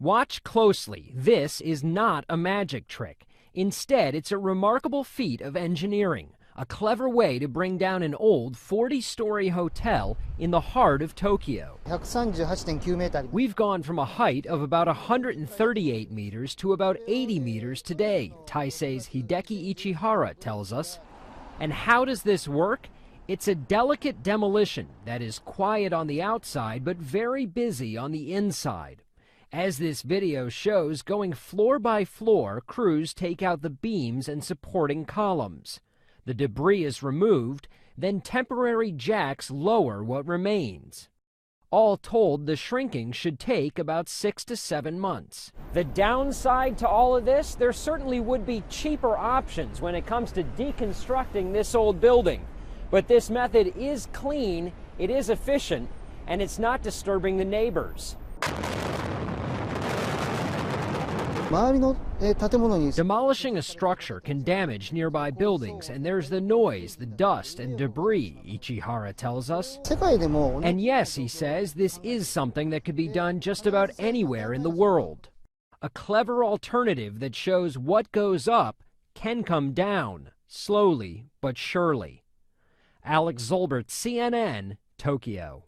Watch closely. This is not a magic trick. Instead, it's a remarkable feat of engineering, a clever way to bring down an old 40-story hotel in the heart of Tokyo. 138.9 メーター。 We've gone from a height of about 138 meters to about 80 meters today, Taisei's Hideki Ichihara tells us. And how does this work? It's a delicate demolition that is quiet on the outside but very busy on the inside. As this video shows, going floor by floor, crews take out the beams and supporting columns. The debris is removed, then temporary jacks lower what remains. All told, the shrinking should take about 6 to 7 months. The downside to all of this, there certainly would be cheaper options when it comes to deconstructing this old building. But this method is clean, it is efficient, and it's not disturbing the neighbors. Demolishing a structure can damage nearby buildings, and there's the noise, the dust, and debris, Ichihara tells us. And yes, he says, this is something that could be done just about anywhere in the world. A clever alternative that shows what goes up can come down, slowly but surely. Alex Zolbert, CNN, Tokyo.